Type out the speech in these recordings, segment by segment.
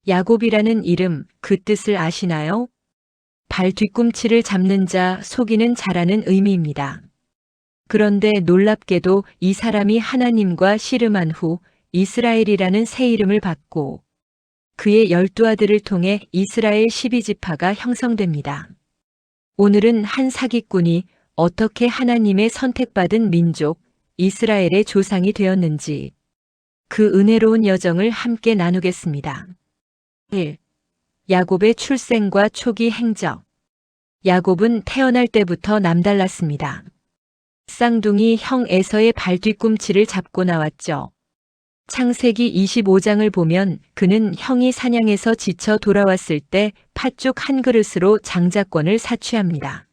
야곱이라는 이름, 그 뜻을 아시나요? 발 뒤꿈치를 잡는 자, 속이는 자라는 의미입니다. 그런데 놀랍게도 이 사람이 하나님과 씨름한 후 이스라엘이라는 새 이름을 받고 그의 12아들을 통해 이스라엘 12지파가 형성됩니다. 오늘은 한 사기꾼이 어떻게 하나님의 선택받은 민족, 이스라엘의 조상이 되었는지 그 은혜로운 여정을 함께 나누겠습니다. 1. 야곱의 출생과 초기 행적. 야곱은 태어날 때부터 남달랐습니다. 쌍둥이 형 에서의 발 뒤꿈치를 잡고 나왔죠. 창세기 25장을 보면 그는 형이 사냥에서 지쳐 돌아왔을 때 팥죽 한 그릇으로 장자권을 사취합니다.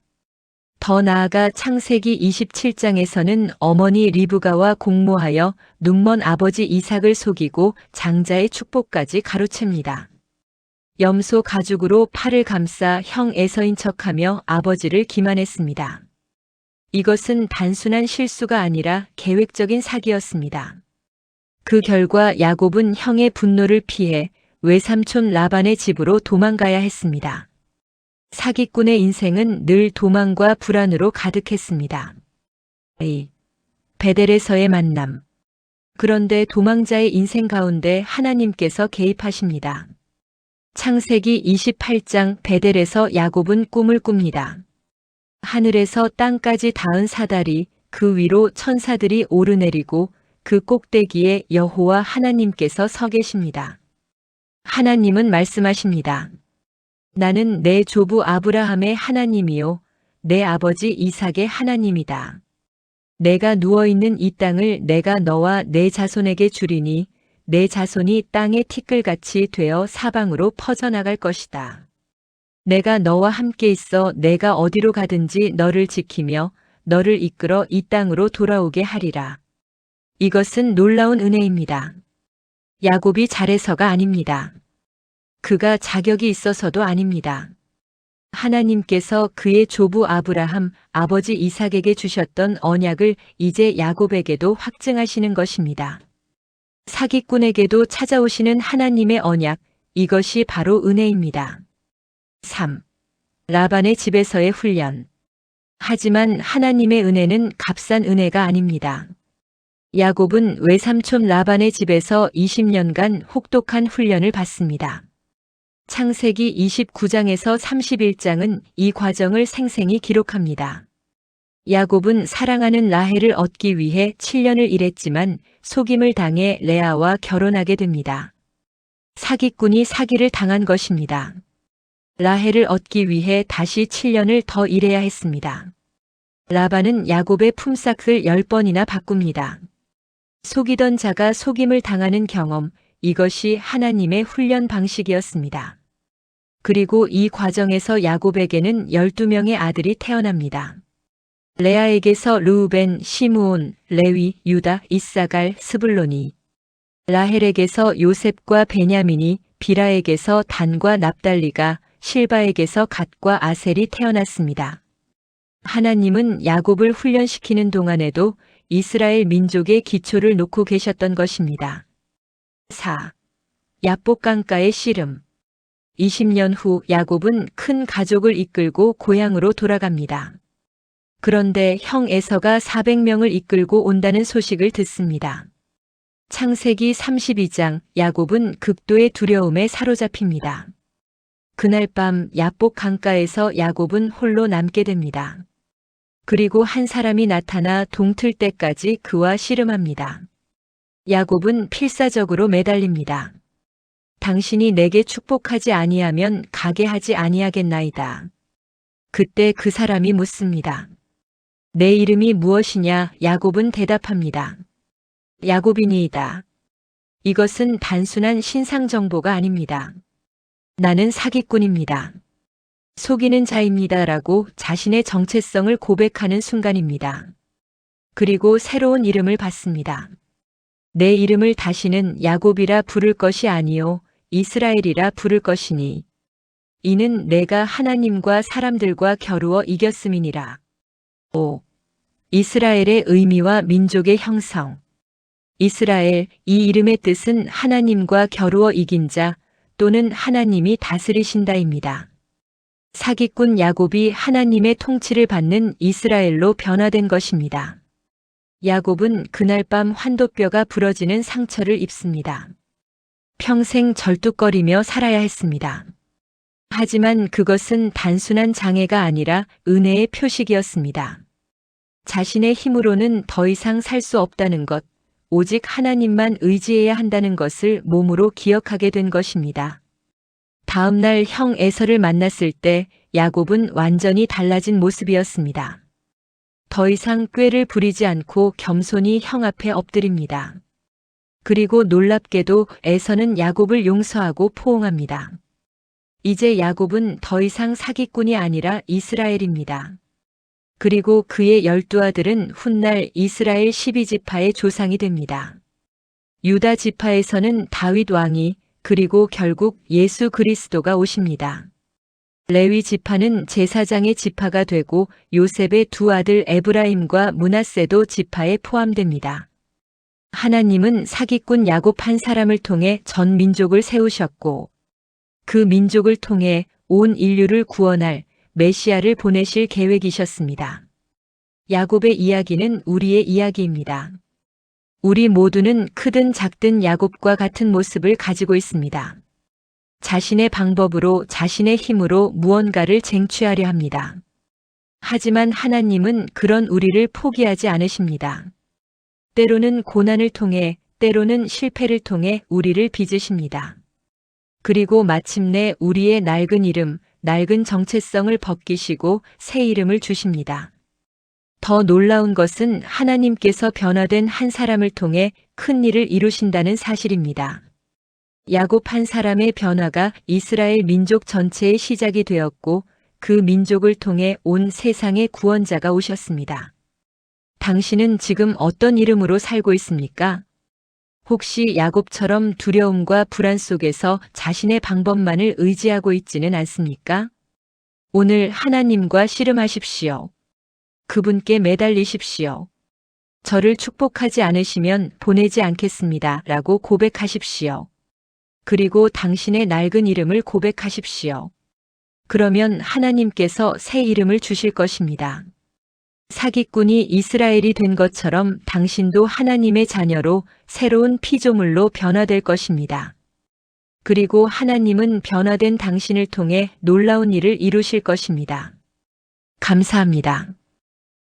더 나아가 창세기 27장에서는 어머니 리브가와 공모하여 눈먼 아버지 이삭을 속이고 장자의 축복까지 가로챕니다. 염소 가죽으로 팔을 감싸 형 에서인 척하며 아버지를 기만했습니다. 이것은 단순한 실수가 아니라 계획적인 사기였습니다. 그 결과 야곱은 형의 분노를 피해 외삼촌 라반의 집으로 도망가야 했습니다. 사기꾼의 인생은 늘 도망과 불안으로 가득했습니다. 베델에서의 만남. 그런데 도망자의 인생 가운데 하나님께서 개입하십니다. 창세기 28장 베델에서 야곱은 꿈을 꿉니다. 하늘에서 땅까지 닿은 사다리, 그 위로 천사들이 오르내리고 그 꼭대기에 여호와 하나님께서 서 계십니다. 하나님은 말씀하십니다. 나는 내 조부 아브라함의 하나님이요 내 아버지 이삭의 하나님이다. 내가 누워있는 이 땅을 내가 너와 내 자손에게 주리니 내 자손이 땅의 티끌같이 되어 사방으로 퍼져나갈 것이다. 내가 너와 함께 있어 내가 어디로 가든지 너를 지키며 너를 이끌어 이 땅으로 돌아오게 하리라. 이것은 놀라운 은혜입니다. 야곱이 잘해서가 아닙니다. 그가 자격이 있어서도 아닙니다. 하나님께서 그의 조부 아브라함, 아버지 이삭에게 주셨던 언약을 이제 야곱에게도 확증하시는 것입니다. 사기꾼에게도 찾아오시는 하나님의 언약, 이것이 바로 은혜입니다. 3. 라반의 집에서의 훈련. 하지만 하나님의 은혜는 값싼 은혜가 아닙니다. 야곱은 외삼촌 라반의 집에서 20년간 혹독한 훈련을 받습니다. 창세기 29장에서 31장은 이 과정을 생생히 기록합니다. 야곱은 사랑하는 라헬을 얻기 위해 7년을 일했지만 속임을 당해 레아와 결혼하게 됩니다. 사기꾼이 사기를 당한 것입니다. 라헬을 얻기 위해 다시 7년을 더 일해야 했습니다. 라반은 야곱의 품삯을 10번이나 바꿉니다. 속이던 자가 속임을 당하는 경험, 이것이 하나님의 훈련 방식이었습니다. 그리고 이 과정에서 야곱에게는 12명의 아들이 태어납니다. 레아에게서 르우벤, 시므온, 레위, 유다, 이사갈, 스불론이, 라헬에게서 요셉과 베냐민이, 비라에게서 단과 납달리가, 실바에게서 갓과 아셀이 태어났습니다. 하나님은 야곱을 훈련시키는 동안에도 이스라엘 민족의 기초를 놓고 계셨던 것입니다. 4. 야복 강가의 씨름. 20년 후 야곱은 큰 가족을 이끌고 고향으로 돌아갑니다. 그런데 형 에서가 400명을 이끌고 온다는 소식을 듣습니다. 창세기 32장, 야곱은 극도의 두려움에 사로잡힙니다. 그날 밤 야복 강가에서 야곱은 홀로 남게 됩니다. 그리고 한 사람이 나타나 동틀 때까지 그와 씨름합니다. 야곱은 필사적으로 매달립니다. 당신이 내게 축복하지 아니하면 가게 하지 아니하겠나이다. 그때 그 사람이 묻습니다. 내 이름이 무엇이냐? 야곱은 대답합니다. 야곱이니이다. 이것은 단순한 신상 정보가 아닙니다. 나는 사기꾼입니다. 속이는 자입니다라고 자신의 정체성을 고백하는 순간입니다. 그리고 새로운 이름을 받습니다. 내 이름을 다시는 야곱이라 부를 것이 아니요 이스라엘이라 부를 것이니 이는 내가 하나님과 사람들과 겨루어 이겼음이니라. 5. 이스라엘의 의미와 민족의 형성. 이스라엘, 이 이름의 뜻은 하나님과 겨루어 이긴 자, 또는 하나님이 다스리신다입니다. 사기꾼 야곱이 하나님의 통치를 받는 이스라엘로 변화된 것입니다. 야곱은 그날 밤 환도뼈가 부러지는 상처를 입습니다. 평생 절뚝거리며 살아야 했습니다. 하지만 그것은 단순한 장애가 아니라 은혜의 표식이었습니다. 자신의 힘으로는 더 이상 살 수 없다는 것, 오직 하나님만 의지해야 한다는 것을 몸으로 기억하게 된 것입니다. 다음 날 형 에서를 만났을 때 야곱은 완전히 달라진 모습이었습니다. 더 이상 꾀를 부리지 않고 겸손히 형 앞에 엎드립니다. 그리고 놀랍게도 에서는 야곱을 용서하고 포옹합니다. 이제 야곱은 더 이상 사기꾼이 아니라 이스라엘입니다. 그리고 그의 12아들은 훗날 이스라엘 12지파의 조상이 됩니다. 유다 지파에서는 다윗 왕이, 그리고 결국 예수 그리스도가 오십니다. 레위 지파는 제사장의 지파가 되고 요셉의 두 아들 에브라임과 므낫세도 지파에 포함됩니다. 하나님은 사기꾼 야곱 한 사람을 통해 전 민족을 세우셨고 그 민족을 통해 온 인류를 구원할 메시아를 보내실 계획이셨습니다. 야곱의 이야기는 우리의 이야기입니다. 우리 모두는 크든 작든 야곱과 같은 모습을 가지고 있습니다. 자신의 방법으로, 자신의 힘으로 무언가를 쟁취하려 합니다. 하지만 하나님은 그런 우리를 포기하지 않으십니다. 때로는 고난을 통해, 때로는 실패를 통해 우리를 빚으십니다. 그리고 마침내 우리의 낡은 이름, 낡은 정체성을 벗기시고 새 이름을 주십니다. 더 놀라운 것은 하나님께서 변화된 한 사람을 통해 큰 일을 이루신다는 사실입니다. 야곱 한 사람의 변화가 이스라엘 민족 전체의 시작이 되었고 그 민족을 통해 온 세상의 구원자가 오셨습니다. 당신은 지금 어떤 이름으로 살고 있습니까? 혹시 야곱처럼 두려움과 불안 속에서 자신의 방법만을 의지하고 있지는 않습니까? 오늘 하나님과 씨름하십시오. 그분께 매달리십시오. 저를 축복하지 않으시면 보내지 않겠습니다. 라고 고백하십시오. 그리고 당신의 낡은 이름을 고백하십시오. 그러면 하나님께서 새 이름을 주실 것입니다. 사기꾼이 이스라엘이 된 것처럼 당신도 하나님의 자녀로 새로운 피조물로 변화될 것입니다. 그리고 하나님은 변화된 당신을 통해 놀라운 일을 이루실 것입니다. 감사합니다.